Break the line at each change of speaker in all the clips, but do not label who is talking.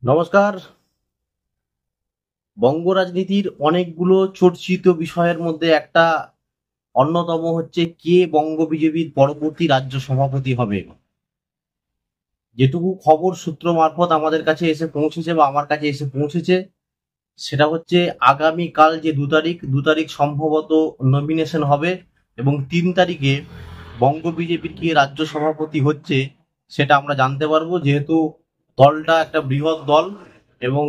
নমস্কার। বঙ্গ রাজনীতির অনেকগুলো চর্চিত বিষয়ের মধ্যে একটা অন্যতম হচ্ছে কে বঙ্গ বিজেপির পরবর্তী রাজ্য সভাপতি হবে। যেটুকু খবর সূত্র মারফত আমাদের কাছে এসে পৌঁছেছে বা আমার কাছে এসে পৌঁছেছে সেটা হচ্ছে আগামীকাল যে 2 তারিখ সম্ভবত নমিনেশন হবে এবং 3 তারিখে বঙ্গ বিজেপির কে রাজ্য সভাপতি হচ্ছে সেটা আমরা জানতে পারবো, যেহেতু দলটা একটা বৃহৎ দল এবং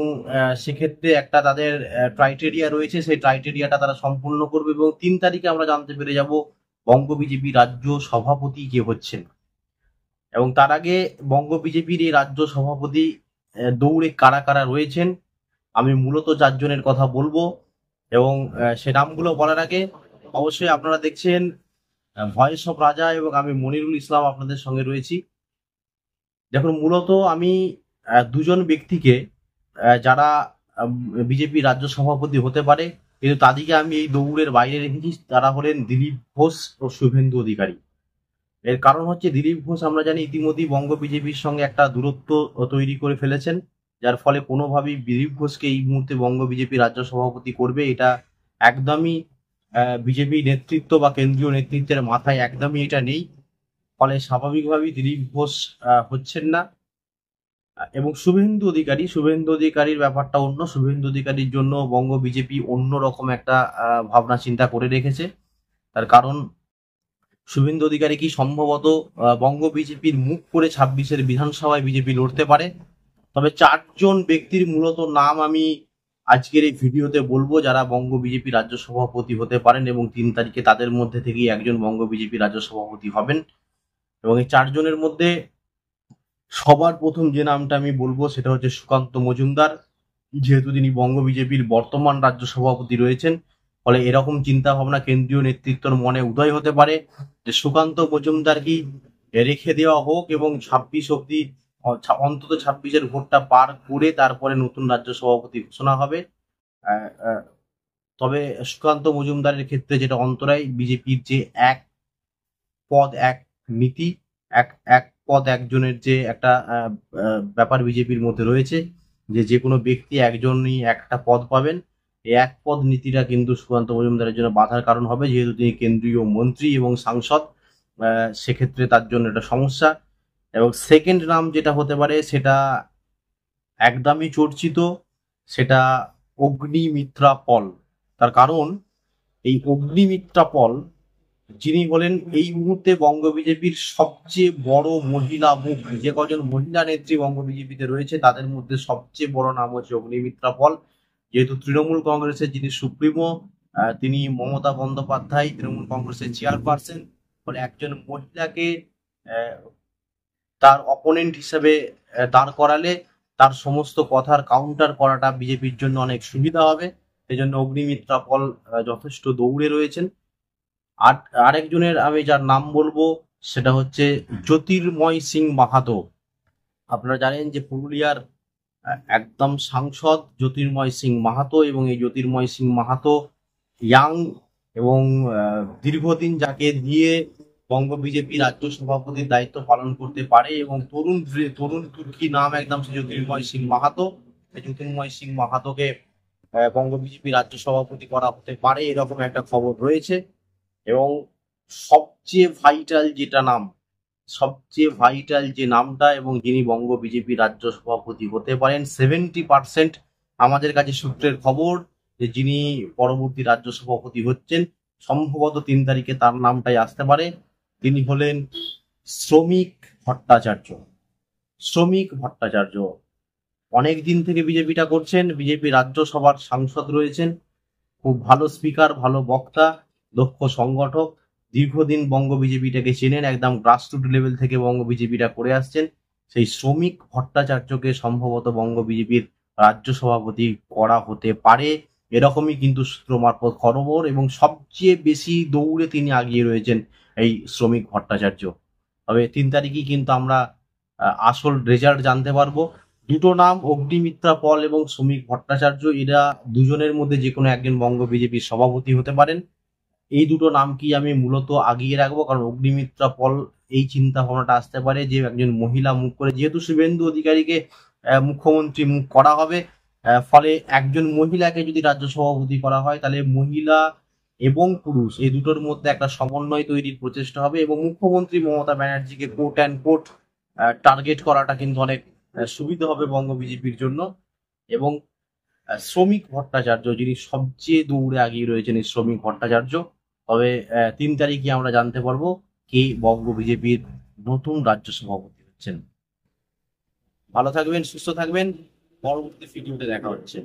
সেক্ষেত্রে একটা তাদের ক্রাইটেরিয়া রয়েছে, সেই ক্রাইটেরিয়াটা তারা সম্পূর্ণ করবে এবং 3 তারিখে আমরা জানতে পেরে যাব বঙ্গ বিজেপি রাজ্য সভাপতি কে হচ্ছেন। এবং তার আগে বঙ্গ বিজেপির এই রাজ্য সভাপতি দৌড়ে কারা কারা রয়েছেন আমি মূলত 4 জনের কথা বলবো এবং সে নামগুলো বলার আগে অবশ্যই আপনারা দেখছেন ভয়েস অফ রাজা এবং আমি মনিরুল ইসলাম আপনাদের সঙ্গে রয়েছি। দেখুন, মূলত আমি 2জন ব্যক্তিকে যারা বিজেপি রাজ্য সভাপতি হতে পারে কিন্তু তাদেরকে আমি এই দৌড়ের বাইরে রেখেছি। তারা হলেন দিলীপ ঘোষ ও শুভেন্দু অধিকারী। এর কারণ হচ্ছে দিলীপ ঘোষ আমরা জানি ইতিমধ্যেই বঙ্গ বিজেপির সঙ্গে একটা দূরত্ব তৈরি করে ফেলেছেন, যার ফলে কোনোভাবেই দিলীপ ঘোষকে এই মুহূর্তে বঙ্গ বিজেপি রাজ্য সভাপতি করবে এটা একদমই বিজেপি নেতৃত্ব বা কেন্দ্রীয় নেতৃত্বের মাথায় একদমই এটা নেই। ফলে স্বাভাবিকভাবেই দিলীপ ঘোষ হচ্ছেন না। এবং শুভেন্দু অধিকারীর ব্যাপারটা অন্য। শুভেন্দু অধিকারীর জন্য বঙ্গ বিজেপি অন্যরকম একটা ভাবনা চিন্তা করে রেখেছে। তার কারণ শুভেন্দু অধিকারী কি সম্ভবত বঙ্গ বিজেপির মুখ করে 26-এর বিধানসভায় বিজেপি লড়তে পারে। তবে 4 জন ব্যক্তির মূলত নাম আমি আজকের এই ভিডিওতে বলবো যারা বঙ্গ বিজেপি রাজ্য সভাপতি হতে পারেন এবং 3 তারিখে তাদের মধ্যে থেকেই একজন বঙ্গ বিজেপি রাজ্য সভাপতি হবেন। এবং এই 4 জনের মধ্যে সবার প্রথম যে নামটা আমি বলবো সেটা হচ্ছে সুকান্ত মজুমদার, যেহেতু তিনি বঙ্গ বিজেপির বর্তমান রাজ্য সভাপতি রয়েছেন। ফলে এরকম চিন্তা ভাবনা কেন্দ্রীয় নেতৃত্বের মনে উদয় হতে পারে যে সুকান্ত মজুমদার কি রেখে দেওয়া হোক এবং 26 অব্দি অন্তত 26-এর ভোটটা পার করে তারপরে নতুন রাজ্য সভাপতি ঘোষণা হবে। আহ, আহ, তবে সুকান্ত মজুমদারের ক্ষেত্রে যেটা অন্তরায়, বিজেপির যে এক পদ এক নীতি, এক এক পদ একজনের যে একটা ব্যাপার বিজেপির মধ্যে রয়েছে, যে কোনো ব্যক্তি একজনই একটা পদ পাবেন, এই এক পদ নীতিটা কিন্তু সুকান্ত মজুমদারের জন্য বাধার কারণ হবে, যেহেতু তিনি কেন্দ্রীয় মন্ত্রী এবং সাংসদ। সেক্ষেত্রে তার জন্য এটা সমস্যা। এবং সেকেন্ড নাম যেটা হতে পারে সেটা একদমই চর্চিত, সেটা অগ্নিমিত্রা পল। তার কারণ এই অগ্নিমিত্রা পল যিনি হলেন এই মুহূর্তে বঙ্গ বিজেপির সবচেয়ে বড় মহিলা মুখ। যে কজন মহিলা নেত্রী বঙ্গ বিজেপিতে রয়েছে তাদের মধ্যে সবচেয়ে বড় নাম হচ্ছে অগ্নিমিত্রা পল। যেহেতু তৃণমূল কংগ্রেসের যিনি সুপ্রিমো, তিনি মমতা বন্দ্যোপাধ্যায় তৃণমূল কংগ্রেসের চেয়ারপারসন। ফলে একজন মহিলাকে আহ, তার অপোনেন্ট হিসেবে দাঁড় করালে তার সমস্ত কথার কাউন্টার করাটা বিজেপির জন্য অনেক সুবিধা হবে। সেই জন্য অগ্নিমিত্রা পল যথেষ্ট দৌড়ে রয়েছেন। আর আরেকজনের আমি যার নাম বলবো সেটা হচ্ছে জ্যোতির্ময় সিং মাহাতো। আপনারা জানেন যে পুরুলিয়ার একদম সাংসদ জ্যোতির্ময় সিং মাহাতো, এবং এই জ্যোতির্ময় সিং মাহাতো ইয়াং এবং দীর্ঘদিন যাকে দিয়ে বঙ্গ বিজেপি রাজ্য সভাপতির দায়িত্ব পালন করতে পারে এবং তরুণ তুর্কি নাম একদম সে জ্যোতির্ময় সিং মাহাতো। এই জ্যোতির্ময় সিং মাহাতোকে বঙ্গ বিজেপি রাজ্য সভাপতি করা হতে পারে এরকম একটা খবর রয়েছে। এবং সবচেয়ে ভাইটাল যে নামটা এবং যিনি বঙ্গ বিজেপি রাজ্য সভাপতি হতে পারেন 70% আমাদের কাছে সূত্রের খবর যে যিনি পরবর্তী রাজ্য সভাপতি হচ্ছেন সম্ভবত 3 তারিখে তার নামটাই আসতে পারে। তিনি হলেন শ্রমিক ভট্টাচার্য। শ্রমিক ভট্টাচার্য অনেক দিন থেকে বিজেপিটা করছেন, বিজেপি রাজ্যসভার সাংসদ রয়েছেন, খুব ভালো স্পিকার, ভালো বক্তা, দক্ষ সংগঠক। দীর্ঘদিন বঙ্গ বিজেপিটাকে চেনেন, একদম গ্রাসরুট লেভেল থেকে বঙ্গ বিজেপিটা করে আসছেন। সেই শ্রমিক ভট্টাচার্যকে সম্ভবত বঙ্গ বিজেপির রাজ্য সভাপতি করা হতে পারে এরকমই কিন্তু সূত্র মারফত খবর, এবং সবচেয়ে বেশি দৌড়ে তিনি আগিয়ে রয়েছেন এই শ্রমিক ভট্টাচার্য। তবে 3 তারিখই কিন্তু আমরা আসল রেজাল্ট জানতে পারবো। দুটো নাম অগ্নিমিত্রা পল এবং শ্রমিক ভট্টাচার্য, এরা 2জনের মধ্যে যে কোনো একজন বঙ্গ বিজেপির সভাপতি হতে পারেন। এই দুটো নামকেই আমি মূলত আগিয়ে রাখবো, কারণ অগ্নিমিত্রা পল এই চিন্তা ভাবনাটা আসতে পারে যে একজন মহিলা মুখ করে, যেহেতু শুভেন্দু অধিকারীকে মুখ্যমন্ত্রী মুখ করা হবে। ফলে একজন মহিলাকে যদি রাজ্য সভাপতি করা হয়, তাহলে মহিলা এবং পুরুষ এই দুটোর মধ্যে একটা সমন্বয় তৈরির প্রচেষ্টা হবে, এবং মুখ্যমন্ত্রী মমতা ব্যানার্জিকে কোট অ্যান্ড কোট টার্গেট করাটা কিন্তু অনেক সুবিধা হবে বঙ্গ বিজেপির জন্য। এবং শ্রমিক ভট্টাচার্য, যিনি সবচেয়ে দৌড়ে এগিয়ে রয়েছেন, এই শ্রমিক ভট্টাচার্য। তবে 3 তারিখে আমরা জানতে পারবো কে বঙ্গ বিজেপির নতুন রাজ্য সভাপতি হচ্ছেন। ভালো থাকবেন, সুস্থ থাকবেন, পরবর্তী ভিডিওতে দেখা হচ্ছে।